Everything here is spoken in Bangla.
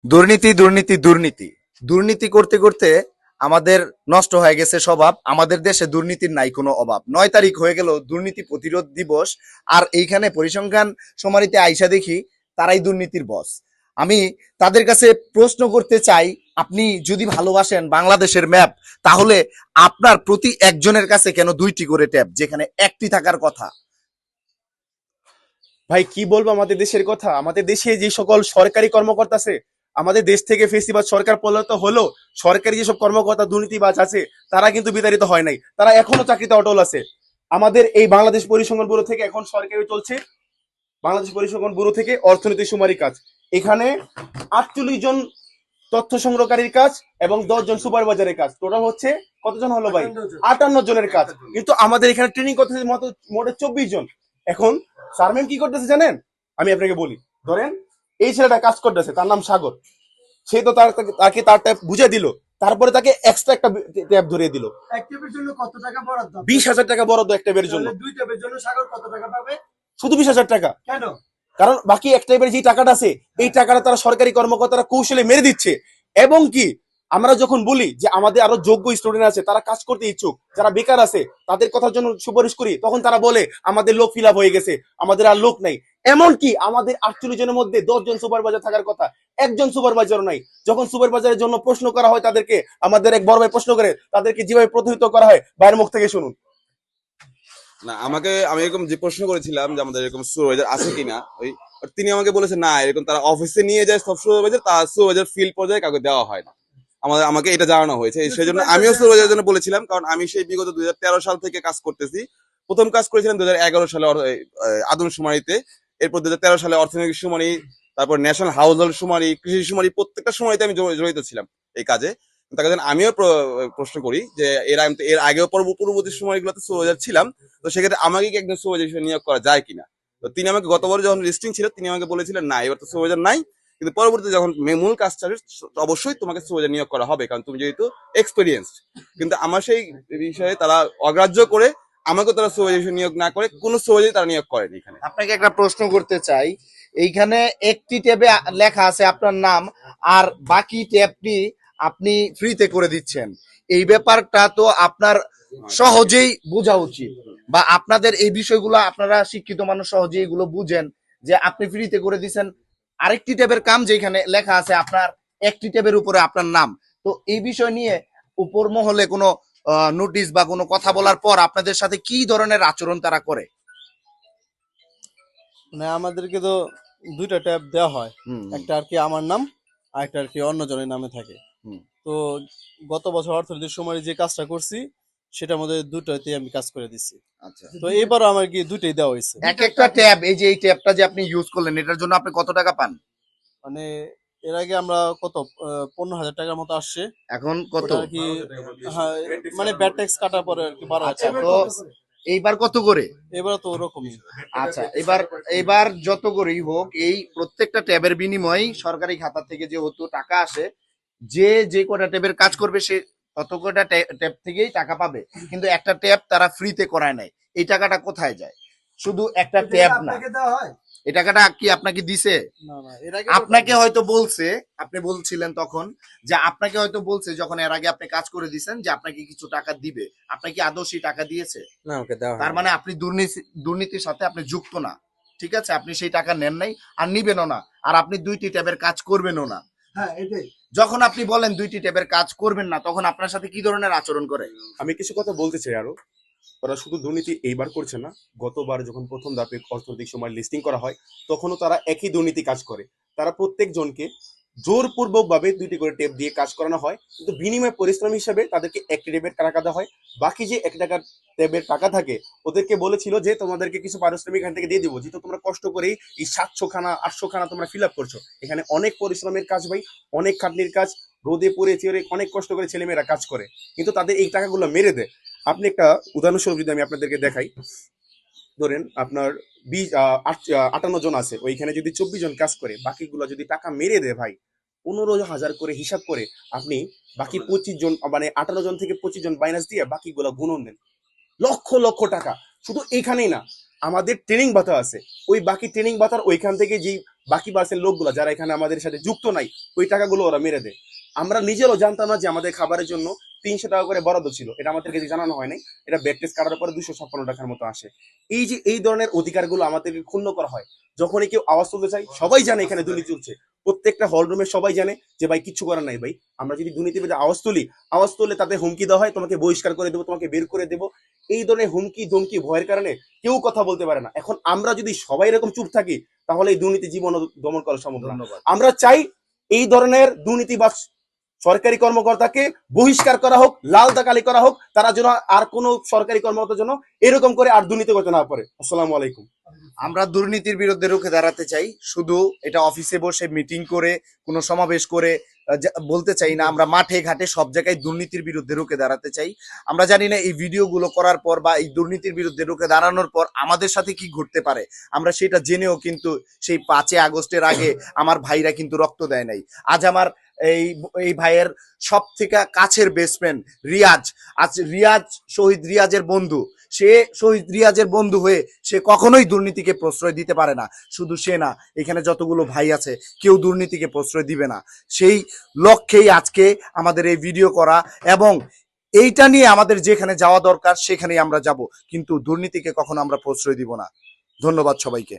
দুর্নীতি দুর্নীতি দুর্নীতি দুর্নীতি করতে করতে আমাদের নষ্ট হয়ে গেছে স্বভাব। আমাদের দেশে দুর্নীতির নাই কোনো অভাব। 9 তারিখ হয়ে গেল দুর্নীতি প্রতিরোধ দিবস, আর এইখানে পরিসংখ্যান সমারিতে আইসা দেখি তারাই দুর্নীতির বস। আমি তাদের কাছে প্রশ্ন করতে চাই, আপনি যদি ভালোবাসেন বাংলাদেশের ম্যাপ, তাহলে আপনার প্রতি একজনের কাছে কেন 2টি করে ট্যাব, যেখানে একটি থাকার কথা? ভাই কি বলবো আমাদের দেশের কথা? আমাদের দেশে যে সকল সরকারি কর্মকর্তা আছে, আমাদের দেশ থেকে ফেসিবাদ সরকার পলায়িত হলো, সরকারি যেসব কর্মকর্তা দুর্নীতিবাজ আছে তারা কিন্তু বিতাড়িত হয় নাই, তারা এখনো চাকরিতে অটল আছে। আমাদের এই বাংলাদেশ পরিসংখ্যান ব্যুরো থেকে এখন সরকারি চলছে, বাংলাদেশ পরিসংখ্যান ব্যুরো থেকে অর্থনীতি সুমারি কাজ। এখানে 48 জন তথ্য সংগ্রহকারীর কাজ এবং 10 জন সুপারভাইজারের কাজ, টোটাল হচ্ছে কতজন হলো ভাই? 58 জনের কাজ। কিন্তু আমাদের এখানে ট্রেনিং করতেছে মোটে 24 জন। এখন স্যার ম্যাম কি করতেছে জানেন? আমি আপনাকে বলি, ধরেন এই ছেলেটা কাজ করতেছে, তার নাম সাগর। সে তো তাকে তার ট্যাব বুঝে দিল, তারপরে তাকে এক্সট্রা একটা ট্যাব ধরিয়ে দিল। এক ট্যাবের জন্য কত টাকা বরাদ্দ? 20,000 টাকা বরাদ্দ এক ট্যাবের জন্য। দুই ট্যাবের জন্য সাগর কত টাকা পাবে? শুধু 20,000 টাকা। কেন? কারণ বাকি এক টাইপের যে টাকাটা আছে, এই টাকাটা তারা সরকারি কর্মকর্তারা কৌশলে মেরে দিচ্ছে। এবং কি আমরা যখন বলি যে আমাদের আরো যোগ্য স্টুডেন্ট আছে, তারা কাজ করতে ইচ্ছুক, যারা বেকার আছে, তাদের কথার জন্য সুপারিশ করি, তখন তারা বলে আমাদের লোক ফিল আপ হয়ে গেছে, আমাদের আর লোক নাই। এমনকি আমাদের 48 জনের মধ্যে 10 জন সুপারভাইজার থাকার কথা, একজন সুপারভাইজারও নাই। যখন সুপারভাইজারের জন্য প্রশ্ন করা হয় তাদেরকে, আমাদের এক বড় ভাই প্রশ্ন করে, তাদেরকে যেভাবে প্রতিহিত করা হয়, ভাইয়ের মুখ থেকে শুনুন। না, আমি এরকম যে প্রশ্ন করেছিলাম যে আমাদের এরকম সুপারভাইজার আছে কিনা, তিনি আমাকে বলেছেন না, এরকম তারা অফিসে নিয়ে যায় সব সুপারভাইজার, তার সুপারভাইজার ফিল্ড পর্যায়ে কাউকে দেওয়া হয় না। আমাকে এটা জানানো হয়েছে, সেই জন্য আমিও সুপারভাইজারের জন্য বলেছিলাম, কারণ আমি সেই বিগত 2013 সাল থেকে কাজ করতেছি। প্রথম কাজ করেছিলাম 2011 সালে আদমশুমারিতে, এরপর 2013 সালে অর্থনৈতিক শুমারি, তারপর ন্যাশনাল হাউস হোল্ড শুমারি, কৃষি শুমারি, প্রত্যেকটা শুমারিতে আমি জড়িত ছিলাম এই কাজে। তার কারণে আমিও প্রশ্ন করি যে এর আগেও পূর্ববর্তী সময়গুলোতে সুপারভাইজার ছিলাম, তো সেক্ষেত্রে আমাকে কি একজন সুপারভাইজার হিসেবে নিয়োগ করা যায় কিনা। তো তিনি আমাকে গতবার যখন লিস্টিং ছিল, তিনি আমাকে বলেছিলেন না, এবার তো সুপারভাইজার নাই, কিন্তু পরবর্তীতে যখন মূল কাজটা অবশ্যই তোমাকে সুপারভাইজার নিয়োগ করা হবে, কারণ তুমি যেহেতু এক্সপিরিয়েন্স। কিন্তু আমার সেই বিষয়ে তারা অগ্রাহ্য করে আমাকে তারা সুপারভাইজার নিয়োগ না করে কোনো সুপারভাইজার তারা নিয়োগ করেনি এখানে। আপনাকে একটা প্রশ্ন করতে চাই, এইখানে একটি ট্যাবে লেখা আছে আপনার নাম, আর বাকি ট্যাবটি আপনি ফ্রিতে করে দিচ্ছেন। এই ব্যাপারটা তো আপনার সহজেই বোঝা উচিত, বা আপনাদের এই বিষয়গুলো আপনারা শিক্ষিত মানুষ সহজেই এগুলো বুঝেন যে আপনি ফ্রিতে করে দিচ্ছেন আরেকটি ট্যাবের কাম, যেখানে লেখা আছে আপনার একটি ট্যাবের উপরে আপনার নাম। তো এই বিষয় নিয়ে উপর মহলে কোনো নোটিশ বা কোনো কথা বলার পর আপনাদের সাথে কি ধরনের আচরণ তারা করে? মানে আমাদেরকে তো দুইটা ট্যাব দেওয়া হয়, হুম, একটা আর কি আমার নাম, আর একটা আর কি অন্য জনের নামে থাকে। হুম। তো গত বছর অর্থনীতির সময় যে কাজটা করছি সেটার মধ্যে দুটোতেই আমি কাজ করে দিচ্ছি। আচ্ছা, তো এবারও আমার কি দুটোই দেওয়া হয়েছে। এক একটা ট্যাব, এই যে এই ট্যাবটা যে আপনি ইউজ করলেন, এটার জন্য আপনি কত টাকা পান? মানে এর আগে আমরা কত 15,000 টাকার মতো আসছে। এখন কত? ওটা আর কি, হ্যাঁ, মানে ব্যাট ট্যাক্স কাটার পরে আর কি 12,000 আচ্ছা, টাকা। তো এইবার কত করে? এবার তো ওরকমই। আচ্ছা, এবার এবার যত করেই হোক, এই প্রত্যেকটা ট্যাবের বিনিময়ে সরকারি খাতা থেকে যেহেতু টাকা আসে, যে যে কটা ট্যাবের কাজ করবে সে তত কটা ট্যাব থেকেই টাকা পাবে। কিন্তু একটা ট্যাব তারা ফ্রিতে করায় নাই, এই টাকাটা কোথায় যায়? শুধু একটা ট্যাব না, আপনাকে দেওয়া হয়? এই টাকাটা কি আপনাকে দিছে? না না, এর আগে আপনাকে হয়তো বলছে, আপনি বলছিলেন তখন যে আপনাকে হয়তো বলছে যখন এর আগে আপনি কাজ করে দিয়েছেন যে আপনাকে কিছু টাকা দিবে, আপনাকে আদৌ সেই টাকা দিয়েছে? না, আমাকে দেওয়া তার মানে আপনি দুর্নীতির সাথে আপনি যুক্ত না, ঠিক আছে? আপনি সেই টাকা নেন নাই আর নিবেনও না, আর আপনি 2টি ট্যাবের কাজ করবেনও না। হ্যাঁ, এটাই। যখন আপনি বলেন 2টি ট্যাবের কাজ করবেন না, তখন আপনার সাথে কি ধরনের আচরণ করে? আমি কিছু কথা বলতে চাই আরো। ওরা শুধু দুর্নীতি এইবার করছে না, গতবার যখন প্রথম ধাপে অর্থনৈতিক সময় লিস্টিং করা হয়, তখনও তারা একই দুর্নীতি কাজ করে। তারা প্রত্যেক জনকে জোরপূর্বক ভাবে 2টি করে টেপ দিয়ে কাজ করানো হয়, কিন্তু বিনিময় পরিশ্রম হিসাবে তাদেরকে একটি টেপের টাকা দেওয়া হয়। বাকি যে 1 টাকা টেপের টাকা থাকে, ওদেরকে বলেছিল যে তোমাদেরকে কিছু পারিশ্রমিক এখান থেকে দিয়ে দিব, যেহেতু তোমরা কষ্ট করেই এই 700 খানা 800 খানা তোমরা ফিল আপ করছো। এখানে অনেক পরিশ্রমের কাজ ভাই, অনেক খাটনির কাজ, রোদে পড়ে চেয়ে অনেক কষ্ট করে ছেলেমেয়েরা কাজ করে, কিন্তু তাদের এই টাকাগুলো মেরে দেয়। আপনি একটা উদাহরণস্বরূপ যদি আমি আপনাদেরকে দেখাই, ধরেন আপনার 58 জন আছে, ওইখানে যদি 24 জন কাজ করে, বাকিগুলো যদি টাকা মেরে দেয় ভাই, 15,000 করে হিসাব করে আপনি বাকি 25 জন, মানে 58 জন থেকে 25 জন মাইনাস দিয়ে বাকিগুলো গুণন দেন, লক্ষ লক্ষ টাকা। শুধু এইখানেই না, আমাদের ট্রেনিং ভাতা আছে, ওই বাকি ট্রেনিং ভাতার ওইখান থেকে যেই বাকি পার্সেন্ট লোকগুলো যারা এখানে আমাদের সাথে যুক্ত নাই ওই টাকাগুলো ওরা মেরে দেয়। আমরা নিজেরও জানতাম না যে আমাদের খাবারের জন্য 300 টাকা করে বরাদ্দ ছিল, এটা আমাদেরকে জানানো হয় নাই। এটা ব্যাড টেস্ট কাটার পরে 256 টাকার মতো আসে। এই যে এই ধরনের অধিকারগুলো আমাদেরকে ক্ষুণ্ণ করা হয়। যখনই কেউ আওয়াজ তুলতে চায়, সবাই জানে এখানে দুর্নীতি চলছে, প্রত্যেকটা হল রুমে সবাই জানে যে ভাই কিচ্ছু করার নাই ভাই, আমরা যদি দুর্নীতিবিদ আওয়াজ তুললে তাতে হুমকি দেওয়া হয়, তোমাকে বহিষ্কার করে দেবো, তোমাকে বের করে দেবো। এই ধরনের হুমকি ধমকি ভয়ের কারণে কেউ কথা বলতে পারে না। এখন আমরা যদি সবাই এরকম চুপ থাকি তাহলে এই দুর্নীতি জীবন দমন করা সম্ভব না। ধন্যবাদ। আমরা চাই এই ধরনের দুর্নীতি বা সরকারি কর্মকর্তাকে বহিষ্কার করা হোক, লাল দাকালি করা হোক, তারা যেন আর কোনো সরকারি কর্মকর্তার জন্য এরকম করে আর দুর্নীতি করতে না পারে। আসসালামু আলাইকুম। আমরা দুর্নীতির বিরুদ্ধে রুখে দাঁড়াতে চাই, শুধু এটা অফিসে বসে মিটিং করে কোনো সমাবেশ করে বলতে চাই না। আমরা মাঠে ঘাটে সব জায়গায় দুর্নীতির বিরুদ্ধে রুখে দাঁড়াতে চাই। আমরা জানি না এই ভিডিওগুলো করার পর বা এই দুর্নীতির বিরুদ্ধে রুখে দাঁড়ানোর পর আমাদের সাথে কি ঘটতে পারে, আমরা সেটা জেনেও কিন্তু সেই 5 আগস্টের আগে আমার ভাইরা কিন্তু রক্ত দেয় নাই। আজ আমার এই এই ভাইয়ের সব থেকে কাছের বেস্ট ফ্রেন্ড রিয়াজ, আজ রিয়াজ শহীদ রিয়াজের বন্ধু, সে শহীদ রিয়াজের বন্ধু হয়ে সে কখনোই দুর্নীতিকে প্রশ্রয় দিতে পারে না। শুধু সে না, এখানে যতগুলো ভাই আছে কেউ দুর্নীতিকে প্রশ্রয় দিবে না। সেই লক্ষ্যেই আজকে আমাদের এই ভিডিও করা, এবং এইটা নিয়ে আমাদের যেখানে যাওয়া দরকার সেখানেই আমরা যাব, কিন্তু দুর্নীতিকে কখনো আমরা প্রশ্রয় দিব না। ধন্যবাদ সবাইকে।